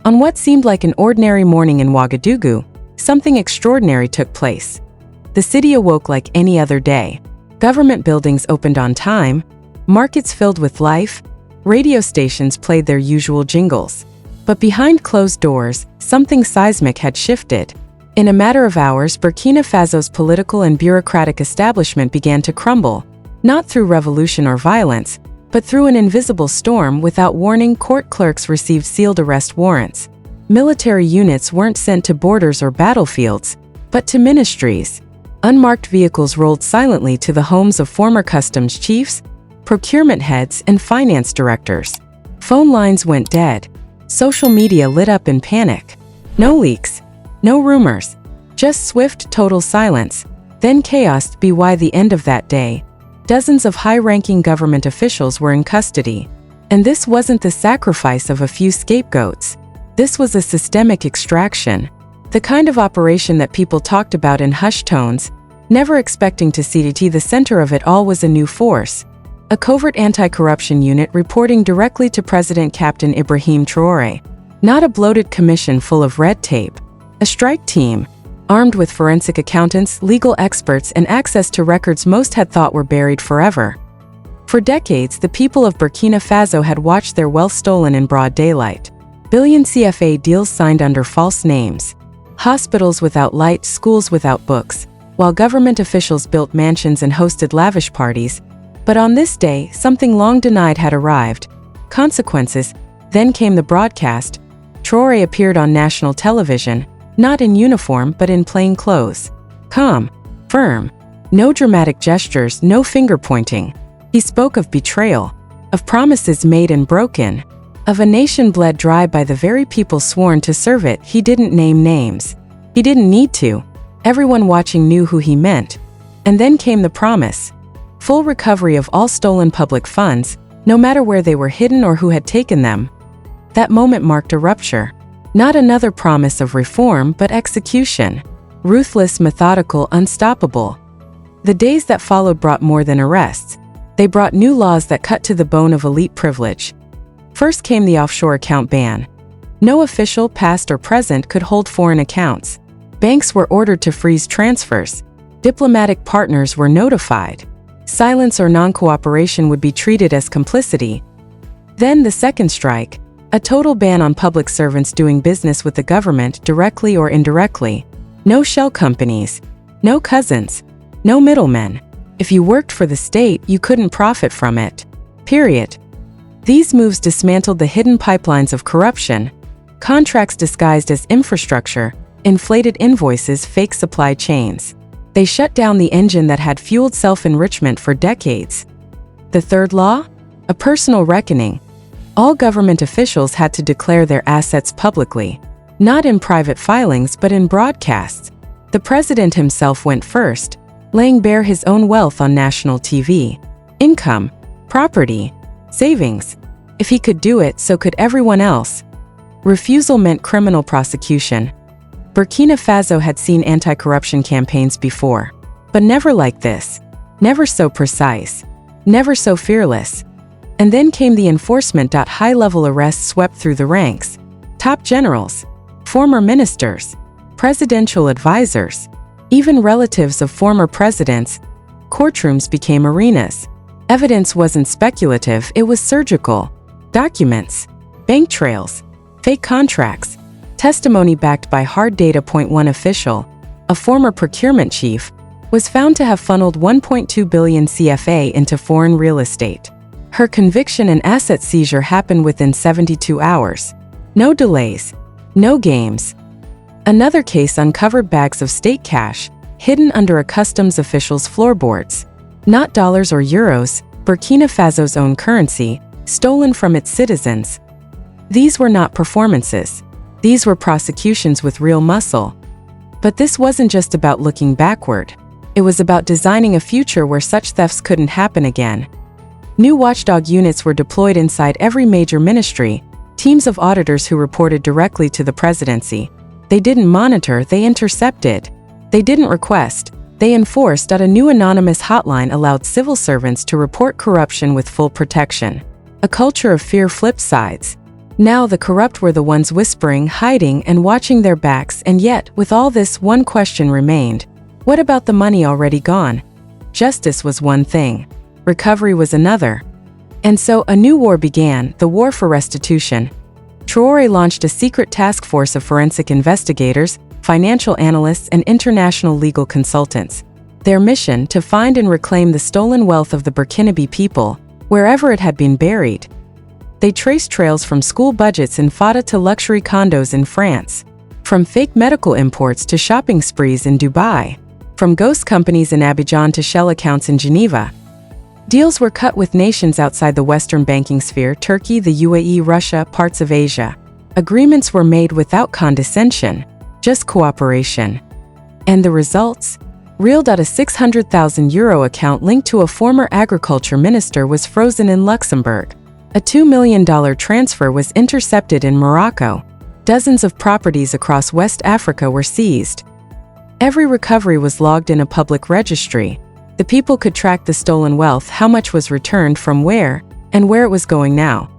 On what seemed like an ordinary morning in Ouagadougou, something extraordinary took place. The city awoke like any other day. Government buildings opened on time, markets filled with life, radio stations played their usual jingles. But behind closed doors, something seismic had shifted. In a matter of hours, Burkina Faso's political and bureaucratic establishment began to crumble, not through revolution or violence, but through an invisible storm. Without warning, court clerks received sealed arrest warrants. Military units weren't sent to borders or battlefields, but to ministries. Unmarked vehicles rolled silently to the homes of former customs chiefs, procurement heads, and finance directors. Phone lines went dead. Social media lit up in panic. No leaks, no rumors, just swift, total silence. Then chaos. By the end of that day, dozens of high-ranking government officials were in custody. And this wasn't the sacrifice of a few scapegoats. This was a systemic extraction, the kind of operation that people talked about in hushed tones, never expecting to see the center of it all was a new force. A covert anti-corruption unit reporting directly to President Captain Ibrahim Traoré. Not a bloated commission full of red tape. A strike team, armed with forensic accountants, legal experts, and access to records most had thought were buried forever. For decades, the people of Burkina Faso had watched their wealth stolen in broad daylight. Billion CFA deals signed under false names. Hospitals without light, schools without books, while government officials built mansions and hosted lavish parties. But on this day, something long denied had arrived. Consequences. Then came the broadcast. Traoré appeared on national television, not in uniform but in plain clothes. Calm, firm, no dramatic gestures, no finger-pointing. He spoke of betrayal, of promises made and broken, of a nation bled dry by the very people sworn to serve it. He didn't name names. He didn't need to. Everyone watching knew who he meant. And then came the promise. Full recovery of all stolen public funds, no matter where they were hidden or who had taken them. That moment marked a rupture. Not another promise of reform, but execution. Ruthless, methodical, unstoppable. The days that followed brought more than arrests. They brought new laws that cut to the bone of elite privilege. First came the offshore account ban. No official, past or present, could hold foreign accounts. Banks were ordered to freeze transfers. Diplomatic partners were notified. Silence or non-cooperation would be treated as complicity. Then the second strike, a total ban on public servants doing business with the government directly or indirectly. No shell companies, no cousins, no middlemen. If you worked for the state, you couldn't profit from it. Period. These moves dismantled the hidden pipelines of corruption, contracts disguised as infrastructure, inflated invoices, fake supply chains. They shut down the engine that had fueled self-enrichment for decades. The third law? A personal reckoning. All government officials had to declare their assets publicly, not in private filings but in broadcasts. The president himself went first, laying bare his own wealth on national TV. Income, property, savings. If he could do it, so could everyone else. Refusal meant criminal prosecution. Burkina Faso had seen anti-corruption campaigns before, but never like this. Never so precise. Never so fearless. And then came the enforcement. High-level arrests swept through the ranks. Top generals, former ministers, presidential advisors, even relatives of former presidents. Courtrooms became arenas. Evidence wasn't speculative, it was surgical. Documents, bank trails, fake contracts, testimony backed by hard data. One official, a former procurement chief, was found to have funneled 1.2 billion CFA into foreign real estate. Her conviction and asset seizure happened within 72 hours. No delays, no games. Another case uncovered bags of state cash, hidden under a customs official's floorboards. Not dollars or euros, Burkina Faso's own currency, stolen from its citizens. These were not performances. These were prosecutions with real muscle. But this wasn't just about looking backward. It was about designing a future where such thefts couldn't happen again. New watchdog units were deployed inside every major ministry, teams of auditors who reported directly to the presidency. They didn't monitor, they intercepted. They didn't request, they enforced. A new anonymous hotline allowed civil servants to report corruption with full protection. A culture of fear flipped sides. Now the corrupt were the ones whispering, hiding, and watching their backs, and yet, with all this, one question remained. What about the money already gone? Justice was one thing. Recovery was another. And so a new war began, the war for restitution. Traoré launched a secret task force of forensic investigators, financial analysts, and international legal consultants. Their mission to find and reclaim the stolen wealth of the Burkinabe people, wherever it had been buried. They traced trails from school budgets in Fata to luxury condos in France, from fake medical imports to shopping sprees in Dubai, from ghost companies in Abidjan to shell accounts in Geneva. Deals were cut with nations outside the Western banking sphere: Turkey, the UAE, Russia, parts of Asia. Agreements were made without condescension, just cooperation. And the results? Real. A €600,000 account linked to a former agriculture minister was frozen in Luxembourg. A $2 million transfer was intercepted in Morocco. Dozens of properties across West Africa were seized. Every recovery was logged in a public registry. The people could track the stolen wealth, how much was returned from where, and where it was going now.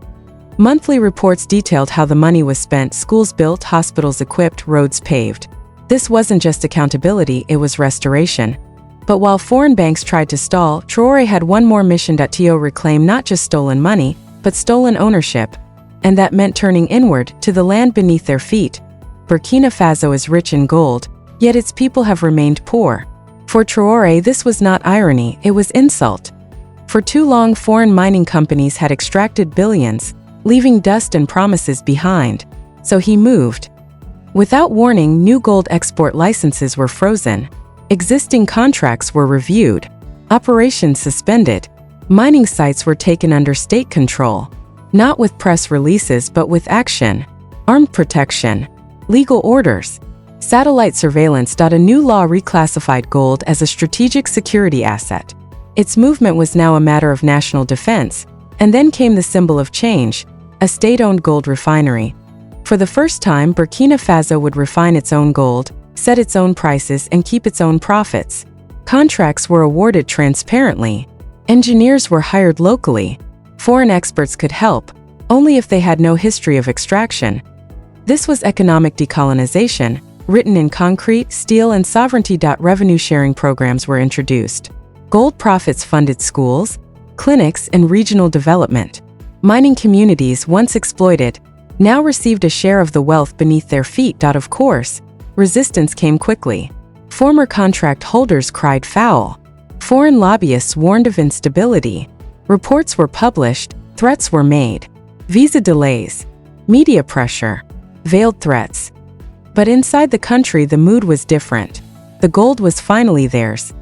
Monthly reports detailed how the money was spent: schools built, hospitals equipped, roads paved. This wasn't just accountability, it was restoration. But while foreign banks tried to stall, Traoré had one more mission: to reclaim not just stolen money, but stolen ownership. And that meant turning inward, to the land beneath their feet. Burkina Faso is rich in gold, yet its people have remained poor. For Traoré, this was not irony, it was insult. For too long, foreign mining companies had extracted billions, leaving dust and promises behind. So he moved. Without warning, new gold export licenses were frozen. Existing contracts were reviewed. Operations suspended. Mining sites were taken under state control. Not with press releases, but with action. Armed protection. Legal orders. Satellite surveillance. A new law reclassified gold as a strategic security asset. Its movement was now a matter of national defense. And then came the symbol of change, a state-owned gold refinery. For the first time, Burkina Faso would refine its own gold, set its own prices, and keep its own profits. Contracts were awarded transparently. Engineers were hired locally. Foreign experts could help, only if they had no history of extraction. This was economic decolonization, written in concrete, steel, and sovereignty. Revenue-sharing programs were introduced. Gold profits funded schools, clinics, and regional development. Mining communities, once exploited, now received a share of the wealth beneath their feet. Of course, resistance came quickly. Former contract holders cried foul. Foreign lobbyists warned of instability. Reports were published, threats were made. Visa delays, media pressure, veiled threats. But inside the country, the mood was different. The gold was finally theirs.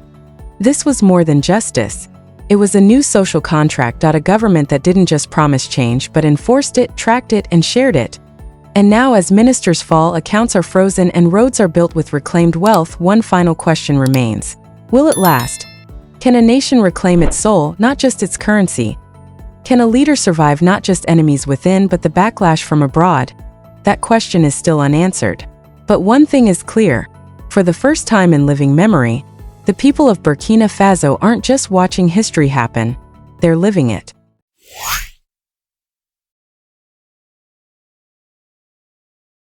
This was more than justice. It was a new social contract. A government that didn't just promise change, but enforced it, tracked it, and shared it. And now, as ministers fall, accounts are frozen, and roads are built with reclaimed wealth, one final question remains. Will it last? Can a nation reclaim its soul, not just its currency? Can a leader survive not just enemies within, but the backlash from abroad? That question is still unanswered. But one thing is clear. For the first time in living memory, the people of Burkina Faso aren't just watching history happen, they're living it.